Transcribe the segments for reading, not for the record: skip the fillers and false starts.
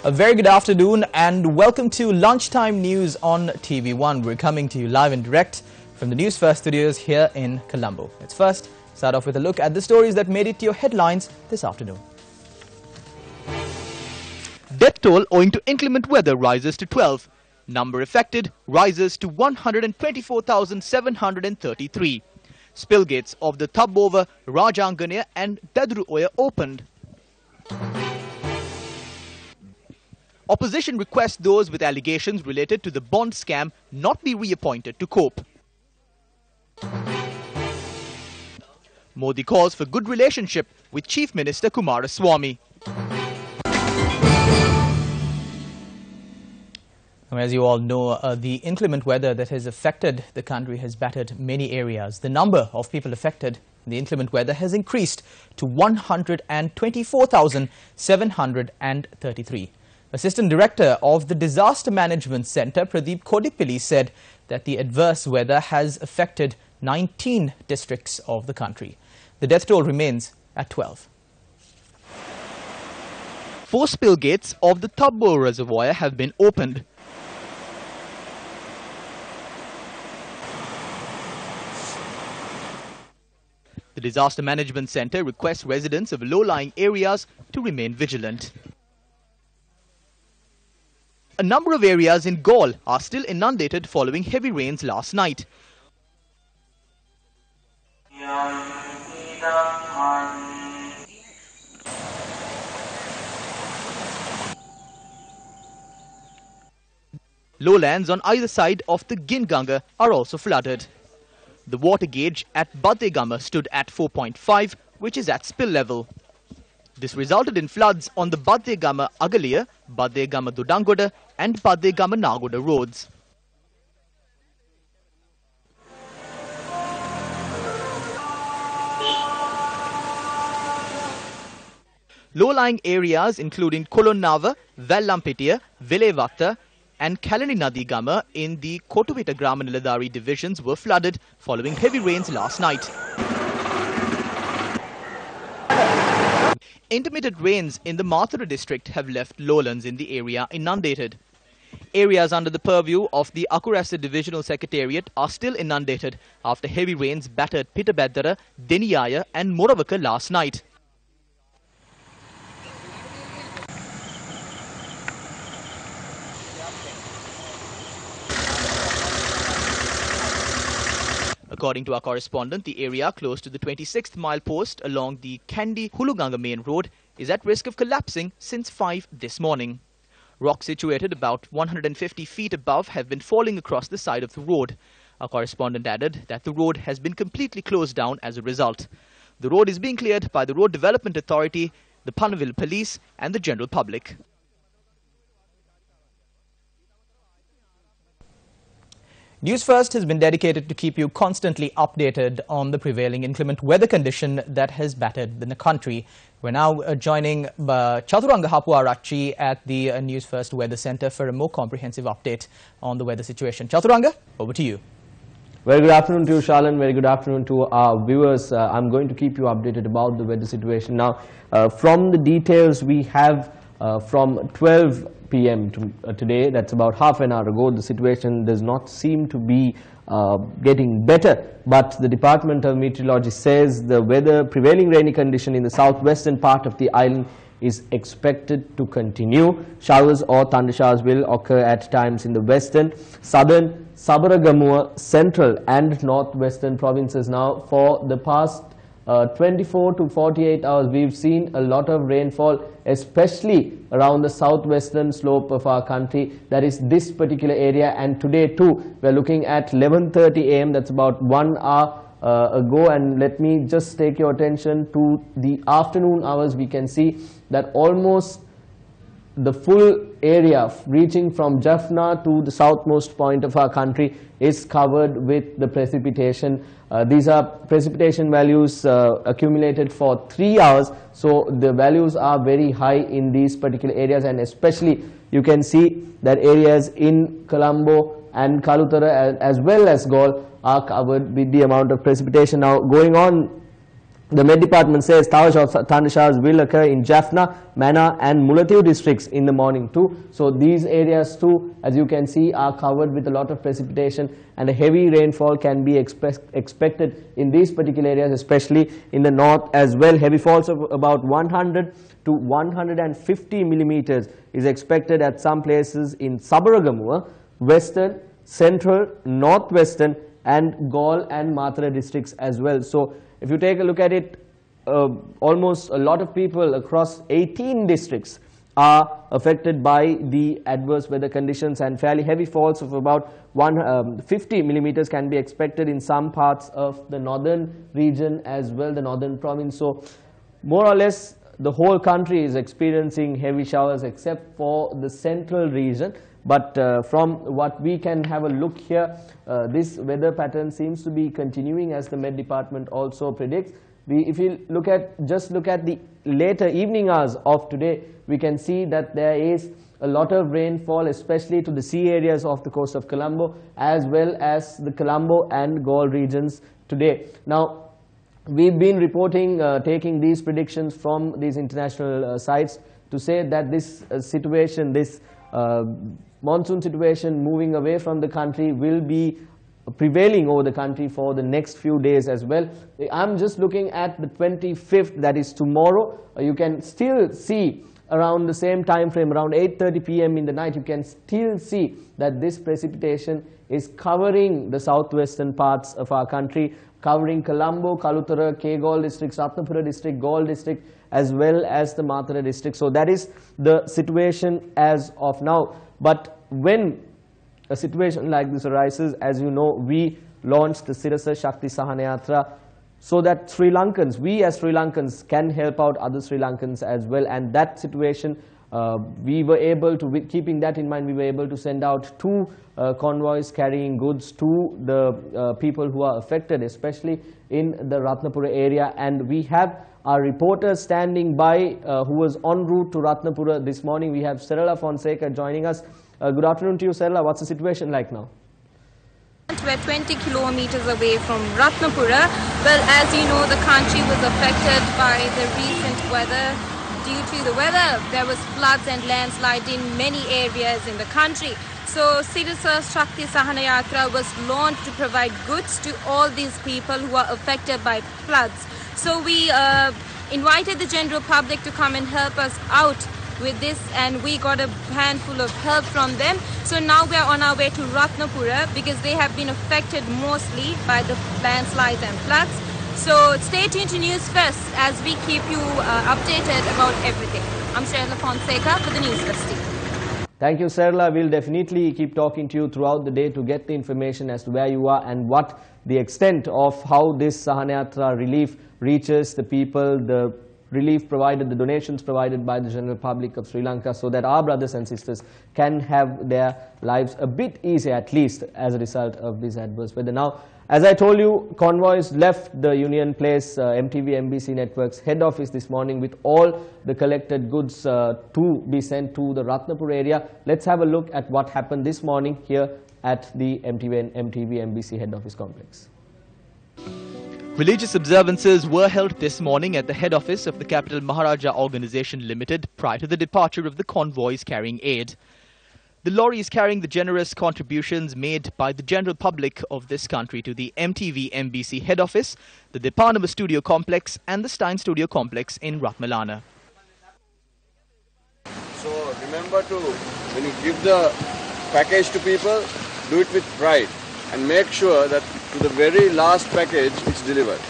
A very good afternoon and welcome to Lunchtime News on TV1. We're coming to you live and direct from the News First studios here in Colombo. Let's first start off with a look at the stories that made it to your headlines this afternoon. Death toll owing to inclement weather rises to 12. Number affected rises to 124,733. Spill gates of the Thabova, Rajangania and Dadru Oya opened. Opposition requests those with allegations related to the bond scam not be reappointed to COPE. Modi calls for good relationship with Chief Minister Kumaraswamy. As you all know, the inclement weather that has affected the country has battered many areas. The number of people affected in the inclement weather has increased to 124,733. Assistant Director of the Disaster Management Centre, Pradeep Kodipilli, said that the adverse weather has affected 19 districts of the country. The death toll remains at 12. 4 spill gates of the Thabova reservoir have been opened. The Disaster Management Centre requests residents of low-lying areas to remain vigilant. A number of areas in Gaul are still inundated following heavy rains last night. Lowlands on either side of the Ginganga are also flooded. The water gauge at Badegama stood at 4.5, which is at spill level. This resulted in floods on the Badegama Agalia, Badegama Dudangoda and Badegama Nagoda roads. Low-lying areas including Kolonnava, Vellampitia, Vilevata and Kalani Nadi Gama in the Kotuvita Grama Niladari divisions were flooded following heavy rains last night. Intermittent rains in the Mathura district have left lowlands in the area inundated. Areas under the purview of the Akurasa Divisional Secretariat are still inundated after heavy rains battered Pitabeddara, Deniyaya and Moravaka last night. According to our correspondent, the area close to the 26th mile post along the Kandy-Huluganga main road is at risk of collapsing since 5 this morning. Rocks situated about 150 feet above have been falling across the side of the road. Our correspondent added that the road has been completely closed down as a result. The road is being cleared by the Road Development Authority, the Panaville Police and the general public. News First has been dedicated to keep you constantly updated on the prevailing inclement weather condition that has battered the country. We're now joining Chaturanga Hapuarachi at the News First Weather Centre for a more comprehensive update on the weather situation. Chaturanga, over to you. Very good afternoon to you, Shalan. Very good afternoon to our viewers. I'm going to keep you updated about the weather situation. Now, from the details we have from 12 p.m. Today, that's about half an hour ago, the situation does not seem to be getting better, but the Department of Meteorology says the prevailing rainy condition in the southwestern part of the island is expected to continue. Showers or thunder showers will occur at times in the western, southern, Sabaragamua, central and northwestern provinces. Now, for the past 24 to 48 hours, we've seen a lot of rainfall, especially around the southwestern slope of our country, that is this particular area. And today too, we're looking at 11:30 a.m., that's about 1 hour ago. And let me just take your attention to the afternoon hours. We can see that almost the full area reaching from Jaffna to the southmost point of our country is covered with the precipitation. These are precipitation values accumulated for 3 hours, so the values are very high in these particular areas, and especially you can see that areas in Colombo and Kalutara as well as Gaul are covered with the amount of precipitation. Now, going on The Met Department says thundershowers will occur in Jaffna, Mannar and Mullaitivu districts in the morning too. So these areas too, as you can see, are covered with a lot of precipitation, and a heavy rainfall can be expected in these particular areas, especially in the north as well. Heavy falls of about 100 to 150 millimeters is expected at some places in Sabaragamuwa, western, central, northwestern and Galle and Mathura districts as well. So if you take a look at it, almost a lot of people across 18 districts are affected by the adverse weather conditions, and fairly heavy falls of about 150 millimeters can be expected in some parts of the northern region as well, the northern province. So more or less the whole country is experiencing heavy showers except for the central region. But from what we can have a look here, this weather pattern seems to be continuing, as the Met Department also predicts. If you just look at the later evening hours of today, we can see that there is a lot of rainfall, especially to the sea areas of the coast of Colombo, as well as the Colombo and Galle regions today. Now, we've been reporting, taking these predictions from these international sites to say that this situation, this monsoon situation moving away from the country will be prevailing over the country for the next few days as well. I'm just looking at the 25th, that is tomorrow. You can still see around the same time frame, around 8:30 p.m. in the night, you can still see that this precipitation is covering the southwestern parts of our country, covering Colombo, Kalutara, Kegalle districts, Ratnapura district, Galle district, as well as the Mathura district. So that is the situation as of now. But when a situation like this arises, as you know, we launched the Sirasa Shakti Sahana Yatra so that Sri Lankans, we as Sri Lankans, can help out other Sri Lankans as well. And that situation, we were able to, keeping that in mind, we were able to send out 2 convoys carrying goods to the people who are affected, especially in the Ratnapura area. And we have our reporter standing by who was en route to Ratnapura this morning. We have Sarala Fonseca joining us. Good afternoon to you, Sarala. What's the situation like now? We're 20 kilometers away from Ratnapura. Well, as you know, the country was affected by the recent weather. Due to the weather, there was floods and landslide in many areas in the country. So Sirasa Shakti Sahana Yatra was launched to provide goods to all these people who are affected by floods. So we invited the general public to come and help us out with this, and we got a handful of help from them. So now we are on our way to Ratnapura because they have been affected mostly by the landslides and floods. So stay tuned to News First as we keep you updated about everything. I'm Sarala Fonseca for the News First team. Thank you, Sarala. We'll definitely keep talking to you throughout the day to get the information as to where you are and what the extent of how this Sahana Yatra relief reaches the people, the relief provided, the donations provided by the general public of Sri Lanka, so that our brothers and sisters can have their lives a bit easier, at least as a result of this adverse weather. Now, as I told you, convoys left the Union Place MTV MBC Network's head office this morning with all the collected goods to be sent to the Ratnapura area. Let's have a look at what happened this morning here at the MTV MBC head office complex. Religious observances were held this morning at the head office of the Capital Maharaja Organisation Limited prior to the departure of the convoys carrying aid. The lorries carrying the generous contributions made by the general public of this country to the MTV MBC head office, the Depanama Studio Complex and the Stein Studio Complex in Ratmalana. So remember to, when you give the package to people, do it with pride and make sure that to the very last package it's delivered.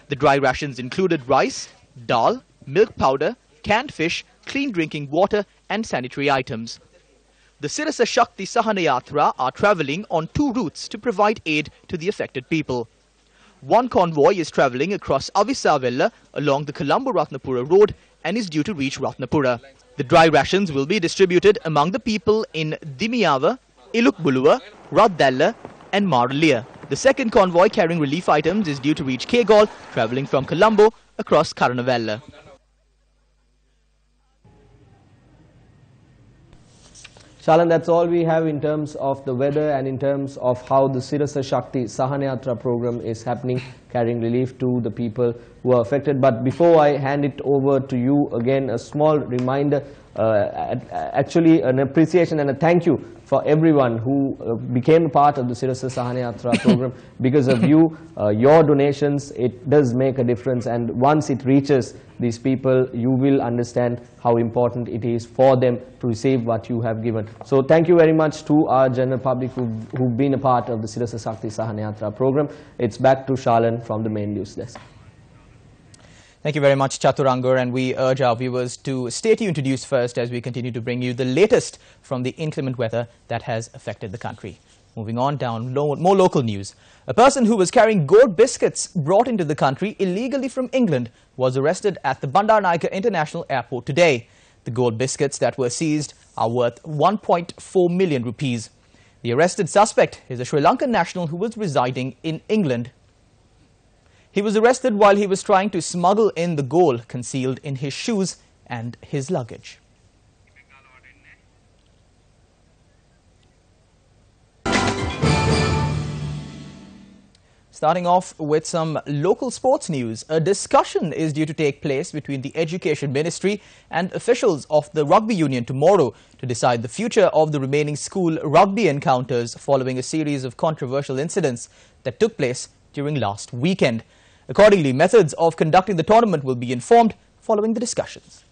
The dry rations included rice, dal, milk powder, canned fish, clean drinking water and sanitary items. The Sirasa Shakti Sahana Yatra are travelling on 2 routes to provide aid to the affected people. One convoy is travelling across Avisavella along the Colombo-Ratnapura road and is due to reach Ratnapura. The dry rations will be distributed among the people in Dimiyava, Ilukbuluwa, Raddalla and Maralia. The second convoy carrying relief items is due to reach Kegalle, travelling from Colombo across Karanavella. Shalan, that's all we have in terms of the weather and in terms of how the Sirasa Shakti Sahana Yatra program is happening. carrying relief to the people who are affected. But before I hand it over to you again, a small reminder, actually an appreciation and a thank you for everyone who became a part of the Sirasa Sahana Yatra program. Because of you, your donations, it does make a difference, and once it reaches these people, you will understand how important it is for them to receive what you have given. So thank you very much to our general public who've been a part of the Sirasa Sakti Sahana Yatra program. It's back to Shalan from the main news desk. Thank you very much, Chaturanga, and we urge our viewers to stay tuned to News First as we continue to bring you the latest from the inclement weather that has affected the country. Moving on down more local news. A person who was carrying gold biscuits brought into the country illegally from England was arrested at the Bandaranaike International Airport today. The gold biscuits that were seized are worth 1.4 million rupees. The arrested suspect is a Sri Lankan national who was residing in England. He was arrested while he was trying to smuggle in the gold concealed in his shoes and his luggage. Starting off with some local sports news, a discussion is due to take place between the Education Ministry and officials of the Rugby Union tomorrow to decide the future of the remaining school rugby encounters following a series of controversial incidents that took place during last weekend. Accordingly, methods of conducting the tournament will be informed following the discussions.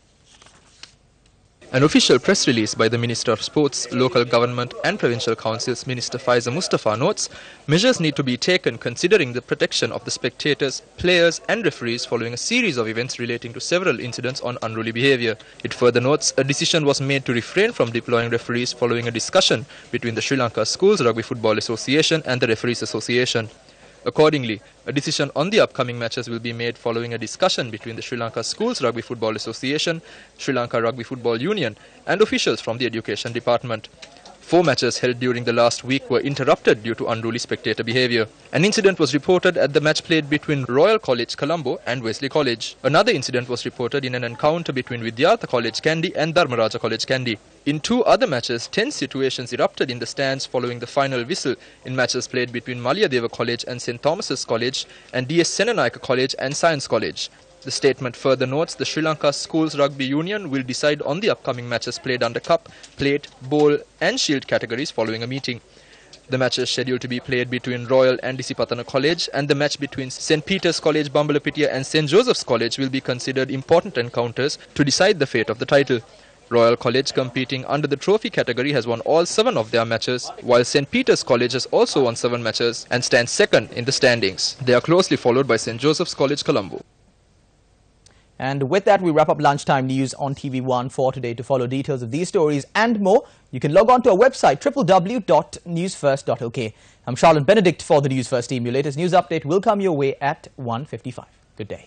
An official press release by the Minister of Sports, Local Government and Provincial Councils, Minister Faiza Mustafa, notes measures need to be taken considering the protection of the spectators, players and referees following a series of events relating to several incidents on unruly behaviour. It further notes a decision was made to refrain from deploying referees following a discussion between the Sri Lanka Schools Rugby Football Association and the Referees Association. Accordingly, a decision on the upcoming matches will be made following a discussion between the Sri Lanka Schools Rugby Football Association, Sri Lanka Rugby Football Union and officials from the Education Department. 4 matches held during the last week were interrupted due to unruly spectator behaviour. An incident was reported at the match played between Royal College Colombo and Wesley College. Another incident was reported in an encounter between Vidyartha College Kandy and Dharmaraja College Kandy. In 2 other matches, tense situations erupted in the stands following the final whistle in matches played between Malayadeva College and St. Thomas's College and DS Senanayaka College and Science College. The statement further notes the Sri Lanka Schools Rugby Union will decide on the upcoming matches played under Cup, Plate, Bowl and Shield categories following a meeting. The matches scheduled to be played between Royal and Disipatana College and the match between St. Peter's College, Bambalapitiya and St. Joseph's College will be considered important encounters to decide the fate of the title. Royal College, competing under the trophy category, has won all 7 of their matches, while St. Peter's College has also won 7 matches and stands second in the standings. They are closely followed by St. Joseph's College, Colombo. And with that, we wrap up lunchtime news on TV1 for today. To follow details of these stories and more, you can log on to our website www.newsfirst.ok. I'm Charlotte Benedict for the News First team. Your latest news update will come your way at 1:55. Good day.